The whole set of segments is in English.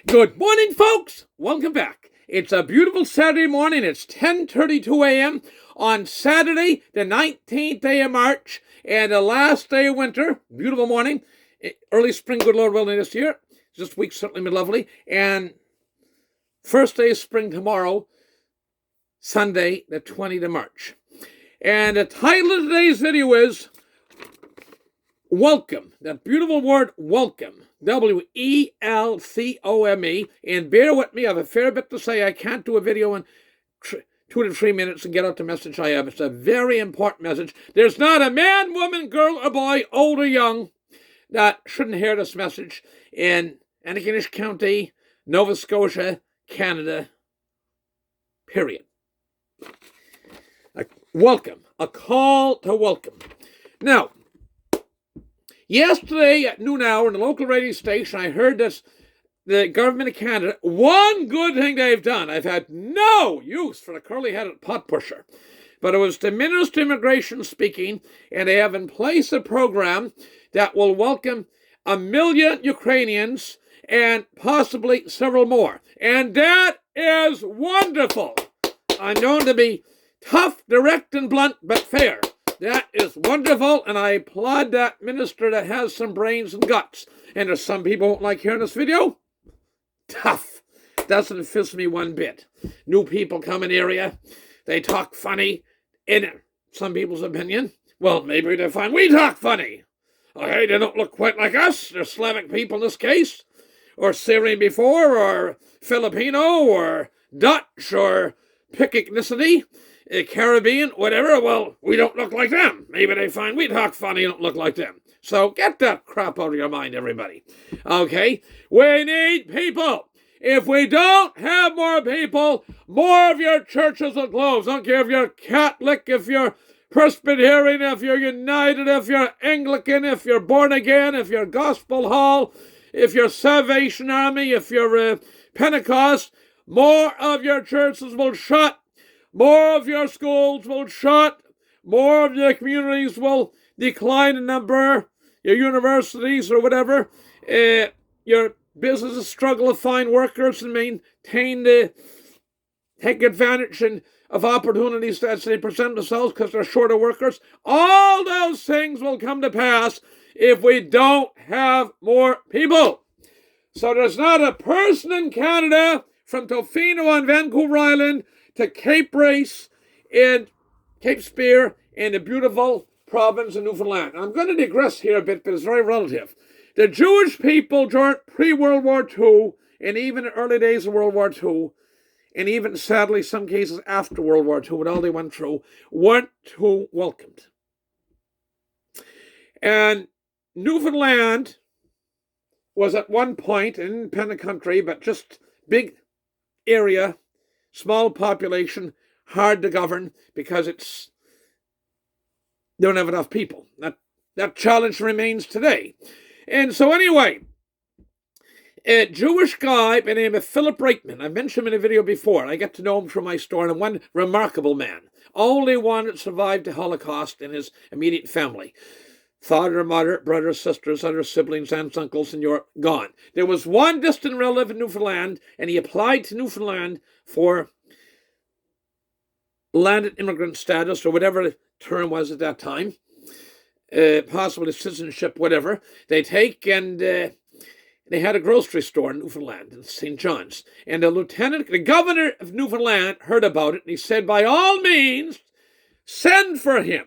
Good morning, folks. Welcome back. It's a beautiful Saturday morning. It's 10:32 a.m. on Saturday, the 19th day of March, and the last day of winter. Beautiful morning. Early spring, good Lord willing, this year. This week certainly been lovely. And first day of spring tomorrow, Sunday, the 20th of March. And the title of today's video is Welcome. That beautiful word, welcome. W-E-L-C-O-M-E. And bear with me, I have a fair bit to say. I can't do a video in 2 to 3 minutes and get out the message I have. It's a very important message. There's not a man, woman, girl, or boy, old or young, that shouldn't hear this message in Antigonish County, Nova Scotia, Canada, period. Welcome. A call to welcome. Now, yesterday at noon hour in the local radio station, I heard this, the government of Canada, one good thing they've done. I've had no use for the curly-headed pot pusher. But it was the Minister of Immigration speaking, and they have in place a program that will welcome 1 million Ukrainians and possibly several more. And that is wonderful. I'm known to be tough, direct, and blunt, but fair. That is wonderful, and I applaud that minister that has some brains and guts. And there's some people who won't like hearing this video. Tough. Doesn't fizz me one bit. New people come in area. They talk funny. In some people's opinion, well, maybe they find we talk funny. Okay, they don't look quite like us. They're Slavic people in this case. Or Syrian before, or Filipino, or Dutch, or pick ethnicity. Caribbean, whatever, well, we don't look like them. Maybe they find we talk funny and don't look like them. So get that crap out of your mind, everybody. Okay? We need people. If we don't have more people, more of your churches will close. I don't care if you're Catholic, if you're Presbyterian, if you're United, if you're Anglican, if you're born again, if you're Gospel Hall, if you're Salvation Army, if you're Pentecost, more of your churches will shut. More of your schools will shut. More of your communities will decline in number. Your universities or whatever. Your businesses struggle to find workers and take advantage of opportunities as they present themselves because they're short of workers. All those things will come to pass if we don't have more people. So there's not a person in Canada from Tofino on Vancouver Island to Cape Race and Cape Spear and the beautiful province of Newfoundland. I'm going to digress here a bit, but it's very relative. The Jewish people during pre-World War II and even the early days of World War II, and even sadly some cases after World War II, with all they went through, weren't too welcomed. And Newfoundland was at one point an independent country, but just big area, small population, hard to govern because they don't have enough people. That challenge remains today. And so anyway, a Jewish guy by the name of Philip Reitman, I mentioned him in a video before. I get to know him from my store, and one remarkable man. Only one that survived the Holocaust in his immediate family. Father, mother, brothers, sisters, other siblings, aunts, uncles, and you're gone. There was one distant relative in Newfoundland, and he applied to Newfoundland for landed immigrant status, or whatever the term was at that time, possibly citizenship, whatever. They take and they had a grocery store in Newfoundland, in St. John's. And the governor of Newfoundland heard about it, and he said, by all means, send for him.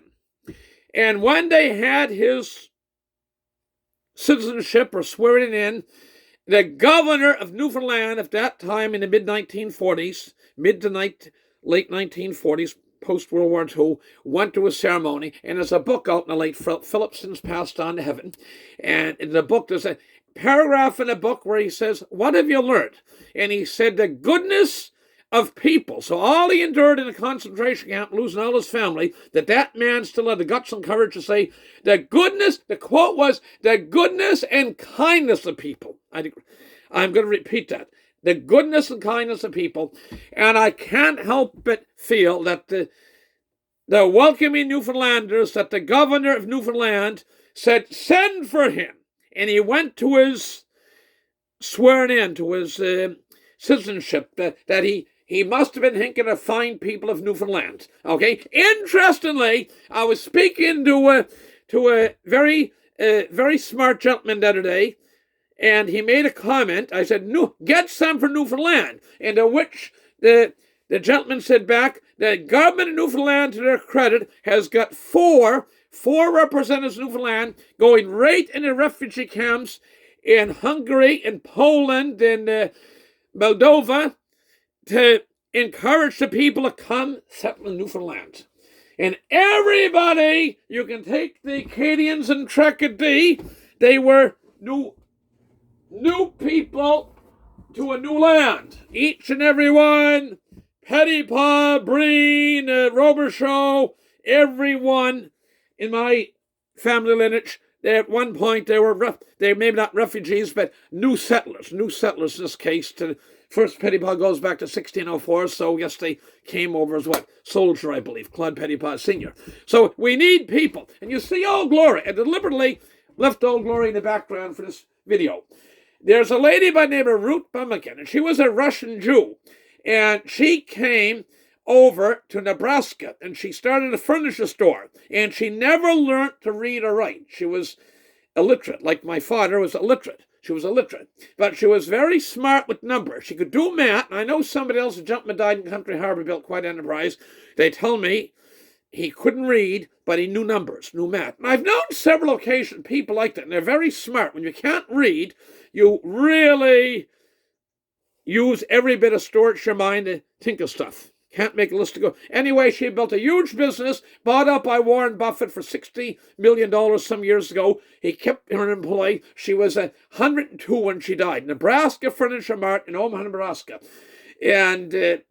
And when they had his citizenship or swearing in, the governor of Newfoundland at that time in the mid-1940s, late 1940s, post-World War II, went to a ceremony, and there's a book out in the late Philip since passed on to heaven. And in the book, there's a paragraph in the book where he says, what have you learned? And he said, the goodness of people. So all he endured in a concentration camp, losing all his family, that man still had the guts and courage to say, the quote was, the goodness and kindness of people. I'm going to repeat that. The goodness and kindness of people. And I can't help but feel that the welcoming Newfoundlanders, that the governor of Newfoundland said, send for him. And he went to his sworn in to his citizenship that he must have been thinking of fine people of Newfoundland. Okay. Interestingly, I was speaking to a very smart gentleman the other day, and he made a comment. I said, "No, get some for Newfoundland," and to which the gentleman said back, "The government of Newfoundland, to their credit, has got four representatives of Newfoundland going right into refugee camps in Hungary, in Poland, in Moldova, to encourage the people to come settle in Newfoundland." And everybody, you can take the Acadians and Tracadie, they were new people to a new land. Each and every one, Pettipas, Breen, Robertshaw, everyone in my family lineage, at one point they were maybe not refugees, but new settlers in this case. To first Pettipas goes back to 1604, so yes, they came over as what? Soldier, I believe, Claude Pettipas Sr. So we need people. And you see Old Glory. I deliberately left Old Glory in the background for this video. There's a lady by the name of Ruth Bumikin, and she was a Russian Jew. And she came over to Nebraska, and she started a furniture store. And she never learned to read or write. She was illiterate, like my father was illiterate. She was illiterate, but she was very smart with numbers. She could do math. And I know somebody else, a gentleman died in Country Harbor, built quite an enterprise. They tell me he couldn't read, but he knew numbers, knew math. And I've known several occasions people like that, and they're very smart. When you can't read, you really use every bit of storage in your mind to think of stuff. Can't make a list to go. Anyway, she built a huge business, bought up by Warren Buffett for $60 million some years ago. He kept her employed. She was 102 when she died. Nebraska Furniture Mart in Omaha, Nebraska. And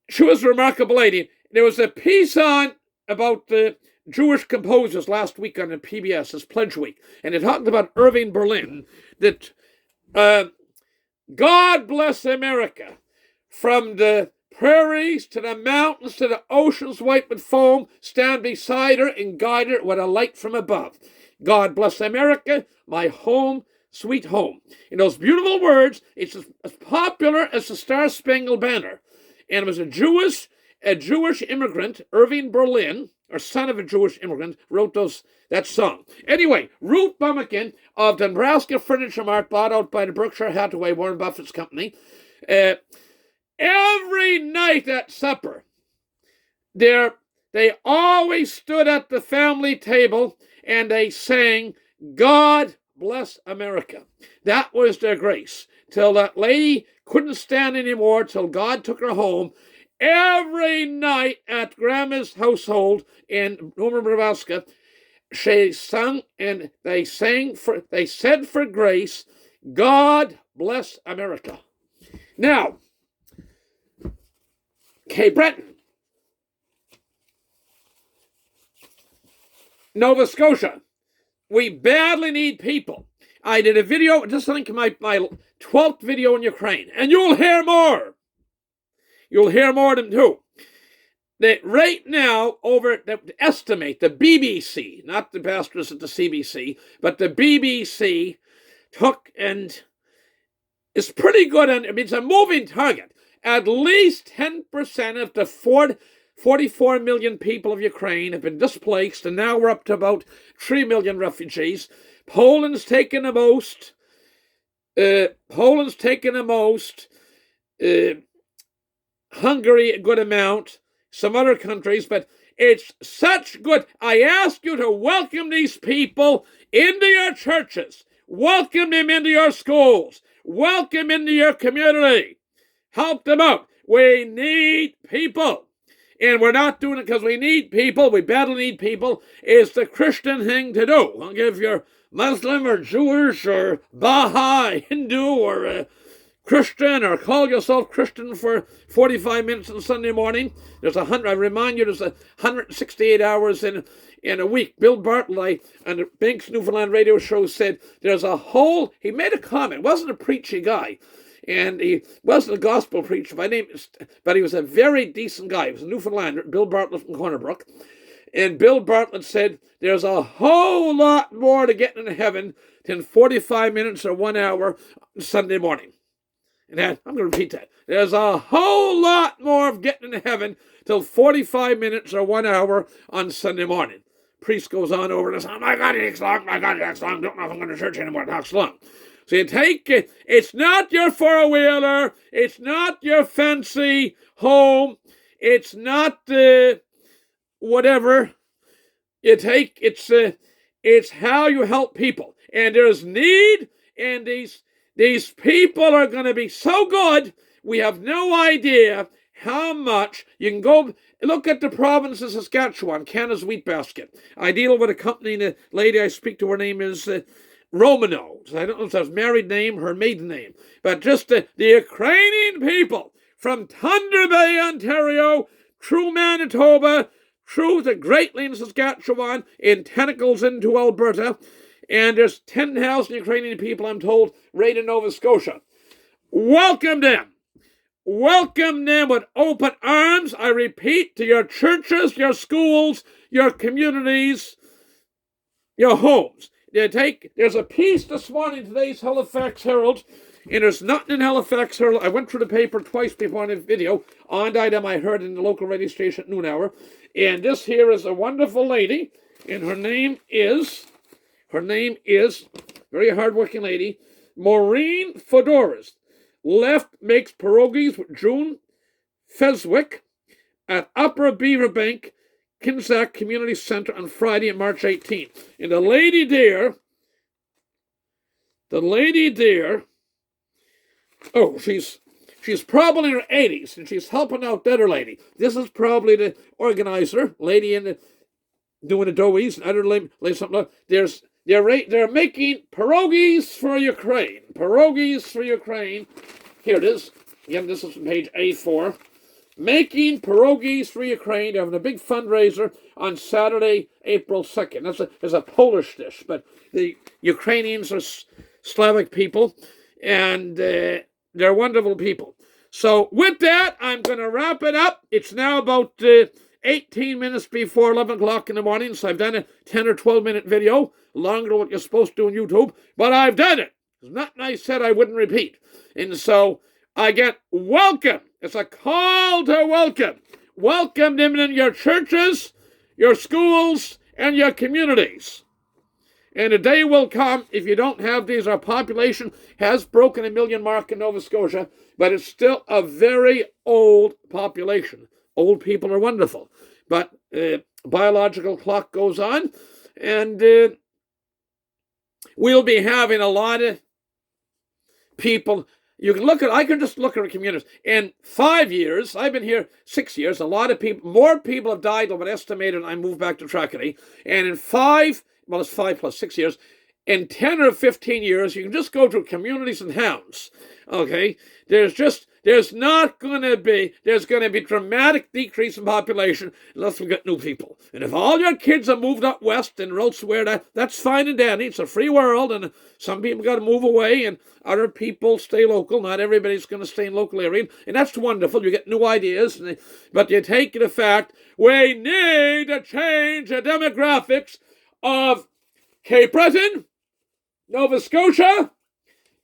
she was a remarkable lady. There was a piece on about the Jewish composers last week on the PBS, it's Pledge Week. And it talked about Irving Berlin, that God bless America, from the prairies to the mountains to the oceans white with foam, stand beside her and guide her with a light from above. God bless America, my home, sweet home. In those beautiful words, it's as popular as the Star-Spangled Banner. And it was a Jewish immigrant, Irving Berlin, or son of a Jewish immigrant, wrote that song. Anyway, Ruth Bumikin of the Nebraska Furniture Mart, bought out by the Berkshire Hathaway, Warren Buffett's company. Every night at supper, they always stood at the family table and they sang, God bless America. That was their grace. Till that lady couldn't stand anymore, till God took her home. Every night at Grandma's household in Omaha, Nebraska, she sung and they said for grace, God bless America. Now, Cape Breton, Nova Scotia, we badly need people. I did a video, just like my 12th video in Ukraine, and you'll hear more. You'll hear more of them too. That right now, estimate the BBC, not the bastards at the CBC, but the BBC took, and it's pretty good, and it's a moving target. At least 10% of the 44 million people of Ukraine have been displaced, and now we're up to about 3 million refugees. Poland's taken the most. Hungary, a good amount. Some other countries, but it's such good. I ask you to welcome these people into your churches. Welcome them into your schools. Welcome into your community. Help them out. We need people. And we're not doing it because we need people. We badly need people. It's the Christian thing to do. I'll give you Muslim or Jewish or Baha'i, Hindu or Christian, or call yourself Christian for 45 minutes on Sunday morning. I remind you, there's 168 hours in a week. Bill Bartlett on the Banks Newfoundland radio show said he made a comment. Wasn't a preachy guy. And he wasn't a gospel preacher by name, but he was a very decent guy. He was a Newfoundlander, Bill Bartlett from Corner Brook. And Bill Bartlett said, there's a whole lot more to getting into heaven than 45 minutes or 1 hour on Sunday morning. And that, I'm going to repeat that. There's a whole lot more of getting into heaven till 45 minutes or 1 hour on Sunday morning. Priest goes on over this, oh my God, it takes long, my God, it takes long, don't know if I'm going to church anymore, it takes long. So you take it, it's not your four-wheeler, it's not your fancy home, it's not whatever. You take, it's how you help people. And there's need, and these people are going to be so good, we have no idea how much. You can go look at the province of Saskatchewan, Canada's wheat basket. I deal with a company, and the lady I speak to, her name is Romano. I don't know if that's married name, her maiden name. But just the Ukrainian people from Thunder Bay, Ontario, through Manitoba, through the Great Lakes, Saskatchewan, in tentacles into Alberta. And there's 10,000 Ukrainian people, I'm told, right in Nova Scotia. Welcome them. Welcome them with open arms. I repeat, to your churches, your schools, your communities, your homes. There's a piece this morning in today's Halifax Herald, and there's nothing in Halifax Herald. I went through the paper twice before on the video on item I heard in the local radio station at noon hour. And this here is a wonderful lady, and her name is, very hardworking lady, Maureen Fedoras. Left makes pierogies with June Feswick at Upper Beaverbank, Kinsack Community Centre on Friday, March 18th. And the lady there, oh, she's probably in her 80s, and she's helping out the other lady. This is probably the organizer, lady in the doing the doughs and other lady something like that. They're making pierogies for Ukraine. Pierogies for Ukraine. Here it is. Again, this is from page A4. Making pierogies for Ukraine. They're having a big fundraiser on Saturday, April 2nd. That's a Polish dish, but the Ukrainians are Slavic people, and they're wonderful people. So with that, I'm going to wrap it up. It's now about 18 minutes before 11 o'clock in the morning, so I've done a 10 or 12-minute video, longer than what you're supposed to do on YouTube, but I've done it. There's nothing I said I wouldn't repeat. And so I get welcome. It's a call to welcome. Welcome them in your churches, your schools, and your communities. And a day will come, if you don't have these, our population has broken 1 million mark in Nova Scotia, but it's still a very old population. Old people are wonderful, but biological clock goes on, and we'll be having a lot of people. I can just look at our communities. In 5 years, I've been here 6 years, more people have died than what estimated when I moved back to Tracadie. And in it's 5 plus 6 years, in 10 or 15 years, you can just go to communities and towns. Okay? There's going to be dramatic decrease in population unless we get new people. And if all your kids are moved up west and elsewhere, that's fine and dandy. It's a free world, and some people got to move away, and other people stay local. Not everybody's going to stay in local area, and that's wonderful. You get new ideas, but you take the fact we need to change the demographics of Cape Breton, Nova Scotia,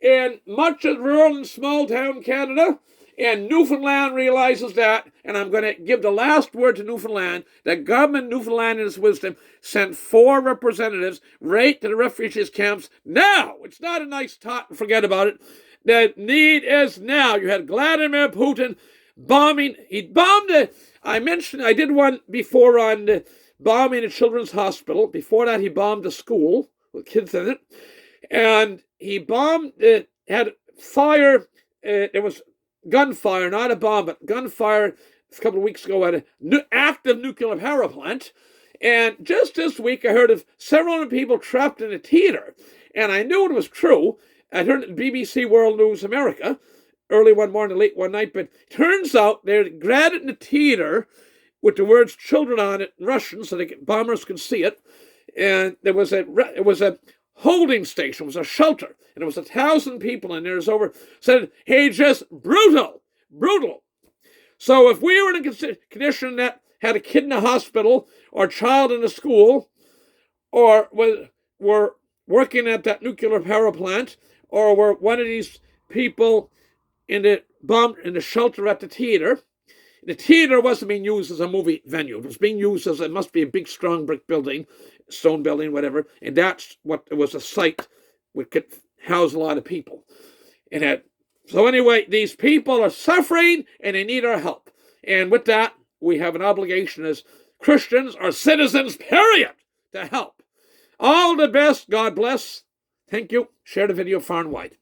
and much of rural and small town Canada, and Newfoundland realizes that, and I'm going to give the last word to Newfoundland. The government of Newfoundland, in its wisdom, sent 4 representatives right to the refugees camps now. It's not a nice talk and forget about it. The need is now. You had Vladimir Putin bombing. He bombed I did one before on bombing a children's hospital. Before that, he bombed a school with kids in it. And he bombed, had fire, there was gunfire, not a bomb, but gunfire a couple of weeks ago at an active nuclear power plant. And just this week, I heard of several hundred people trapped in a theater. And I knew it was true. I heard it in BBC World News America, early one morning, late one night. But turns out they're granted in the theater with the words children on it in Russian so bombers could see it. And it was a holding station, it was a shelter, and it was 1,000 people in there. Said, hey, just brutal. So if we were in a condition that had a kid in a hospital or a child in a school or were working at that nuclear power plant or were one of these people in the shelter at the theater. The theater wasn't being used as a movie venue. It was being used as, it must be a big, strong brick building, stone building, whatever. And that's what it was, a site which could house a lot of people. So anyway, these people are suffering and they need our help. And with that, we have an obligation as Christians or citizens, period, to help. All the best. God bless. Thank you. Share the video far and wide.